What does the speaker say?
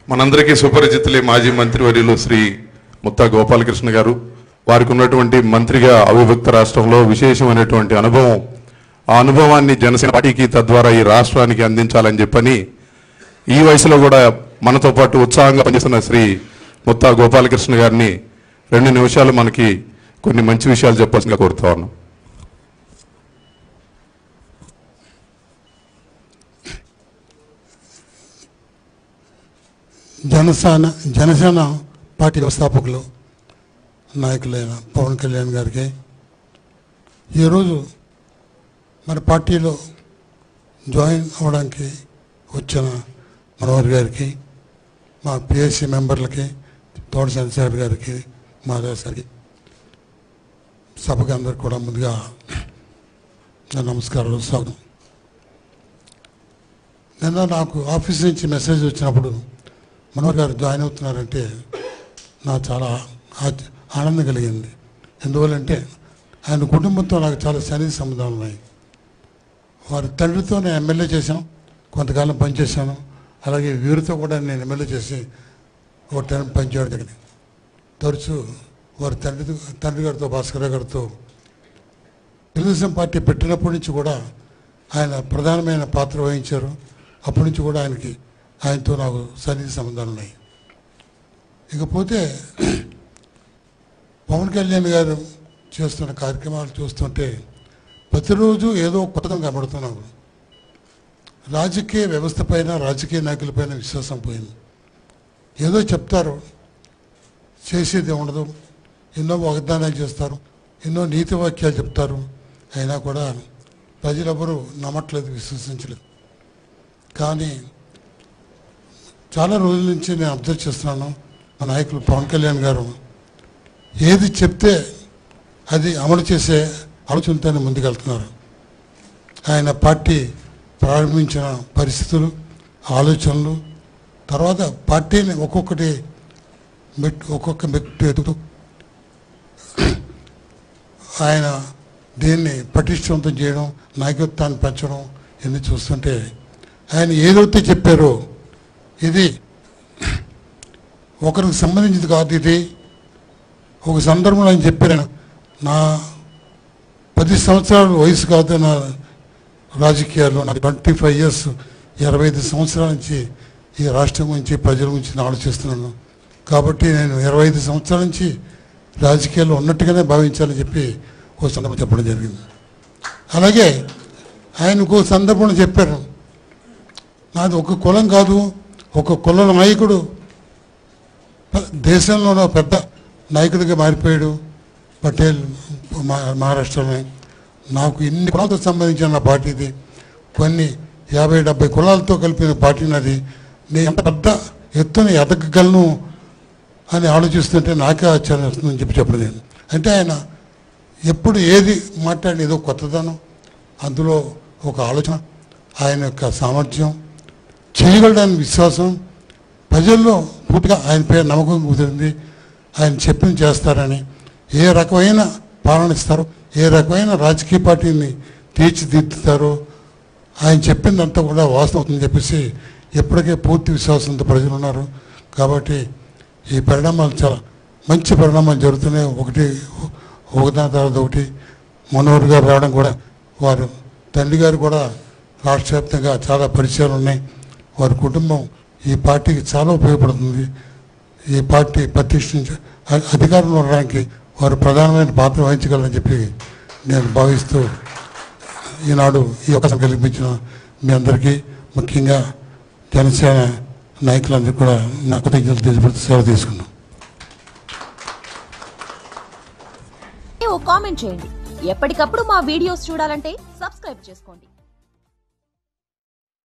మనందరికీ సుపరిచితులే మాజీ మంత్రివర్యులు శ్రీ ముత్తా గోపాలకృష్ణ గారు. వారికి ఉన్నటువంటి మంత్రిగా అవిభక్త రాష్ట్రంలో విశేషమైనటువంటి అనుభవం, ఆ అనుభవాన్ని జనసేన పార్టీకి తద్వారా ఈ రాష్ట్రానికి అందించాలని చెప్పని ఈ వయసులో కూడా మనతో పాటు ఉత్సాహంగా పనిచేస్తున్న శ్రీ ముత్తా గోపాలకృష్ణ గారిని 2 నిమిషాలు మనకి కొన్ని మంచి విషయాలు చెప్పాల్సిందిగా కోరుతా ఉన్నాం. జనసేన పార్టీ వ్యవస్థాపకులు నాయకులైన పవన్ కళ్యాణ్ గారికి, ఈరోజు మన పార్టీలో జాయిన్ అవ్వడానికి వచ్చిన మనోహర్ గారికి, మా పిఎస్సి మెంబర్లకి, తోట చంద్రశేఖర్ గారికి, మాధవ్ సార్కి, సభకి అందరికి కూడా ముందుగా నమస్కారాలు, స్వాగతం. నిన్న నాకు ఆఫీస్ నుంచి మెసేజ్ వచ్చినప్పుడు మనోహర్ గారు జాయిన్ అవుతున్నారంటే నాకు చాలా ఆనందం కలిగింది. ఎందువల్లంటే ఆయన కుటుంబంతో నాకు చాలా సన్నిహిత సంబంధాలు ఉన్నాయి. వారి తండ్రితో నేను ఎమ్మెల్యే చేశాను, కొంతకాలం పనిచేశాను. అలాగే వీరితో కూడా నేను ఎమ్మెల్యే చేసి ఒక టైం పనిచేయడం జరిగింది. తరచూ వారి తండ్రి గారితో, భాస్కర్ గారితో తెలుగుదేశం పార్టీ పెట్టినప్పటి నుంచి కూడా ఆయన ప్రధానమైన పాత్ర వహించారు. అప్పటి నుంచి కూడా ఆయనతో నాకు సన్నిహిత సంబంధాలు ఉన్నాయి. ఇకపోతే పవన్ కళ్యాణ్ గారు చేస్తున్న కార్యక్రమాలు చూస్తుంటే ప్రతిరోజు ఏదో కొత్తగా కనబడుతున్నాము. రాజకీయ వ్యవస్థ పైన, రాజకీయ నాయకులపైన విశ్వాసం పోయింది. ఏదో చెప్తారు, చేసేది ఉండదు. ఎన్నో వాగ్దానాలు చేస్తారు, ఎన్నో నీతి వాక్యాలు చెప్తారు. అయినా కూడా ప్రజలెవరూ నమ్మట్లేదు, విశ్వసించలేదు. కానీ చాలా రోజుల నుంచి నేను అబ్జర్వ్ చేస్తున్నాను, మా నాయకులు పవన్ కళ్యాణ్ గారు ఏది చెప్తే అది అమలు చేసే ఆలోచనతోనే ముందుకెళ్తున్నారు. ఆయన పార్టీ ప్రారంభించిన పరిస్థితులు, ఆలోచనలు, తర్వాత పార్టీని ఒక్కొక్క మెట్టు ఎదుగుతూ ఆయన దీన్ని పటిష్టవంతం చేయడం, నాయకత్వాన్ని పెంచడం ఇవన్నీ చూస్తుంటే ఆయన ఏదైతే చెప్పారో ఇది ఒకరికి సంబంధించింది కాదు. ఇది ఒక సందర్భంలో ఆయన చెప్పారు, నా 10 సంవత్సరాల వయసు కాదు నా రాజకీయాల్లో, నాకు 25 years 25 సంవత్సరాల నుంచి ఈ రాష్ట్రం గురించి, ప్రజల గురించి నేను ఆలోచిస్తున్నాను. కాబట్టి నేను 25 సంవత్సరాల నుంచి రాజకీయాల్లో ఉన్నట్టుగానే భావించాలని చెప్పి ఒక సందర్భం చెప్పడం జరిగింది. అలాగే ఆయనకు సందర్భంలో చెప్పారు, నాది ఒక కులం కాదు, ఒక కుల నాయకుడు దేశంలోనూ పెద్ద నాయకుడిగా మారిపోయాడు పటేల్ మహారాష్ట్రలో. నాకు ఇన్ని కులాలతో సంబంధించిన నా పార్టీ ఇది, కొన్ని 50-70 కులాలతో కలిపిన పార్టీ నాది. నేను ఎంత పెద్ద ఎత్తున ఎదగగలను అని ఆలోచిస్తుంటే నాకే ఆశ్చర్యం వస్తుందని చెప్పడం నేను. అంటే ఆయన ఎప్పుడు ఏది మాట్లాడిన ఏదో కొత్తదనం, అందులో ఒక ఆలోచన, ఆయన యొక్క సామర్థ్యం, చేయగలడానికి విశ్వాసం, ప్రజల్లో పూర్తిగా ఆయనపై నమ్మకం కుదిరింది. ఆయన చెప్పింది చేస్తారని, ఏ రకమైన పాలన ఇస్తారో, ఏ రకమైన రాజకీయ పార్టీని తీర్చిదిద్దుతారో, ఆయన చెప్పిందంతా కూడా వాస్తవం అవుతుందని చెప్పేసి ఎప్పటికే పూర్తి విశ్వాసంతో ప్రజలు ఉన్నారు. కాబట్టి ఈ పరిణామాలు చాలా మంచి పరిణామాలు జరుగుతున్నాయి. ఒకదాని తర్వాత ఒకటి. మనోహర్ గారు రావడం కూడా, వారు తండ్రి గారు కూడా రాష్ట్ర వ్యాప్తంగా చాలా పరిచయాలు ఉన్నాయి. వారి కుటుంబం ఈ పార్టీకి చాలా ఉపయోగపడుతుంది. ఈ పార్టీ ప్రతిష్ఠించి అధికారంలో ఉండడానికి వారు ప్రధానమైన పాత్ర వహించగలరని చెప్పి నేను భావిస్తూ ఈనాడు ఈ అవకాశం కల్పించిన మీ అందరికీ, ముఖ్యంగా జనసేన నాయకులందరికీ కూడా నా కృతజ్ఞతలు తెలియజేస్తూ సెలవు తీసుకున్నాం. కామెంట్ చేయండి. ఎప్పటికప్పుడు మా వీడియోస్ చూడాలంటే సబ్స్క్రైబ్ చేసుకోండి.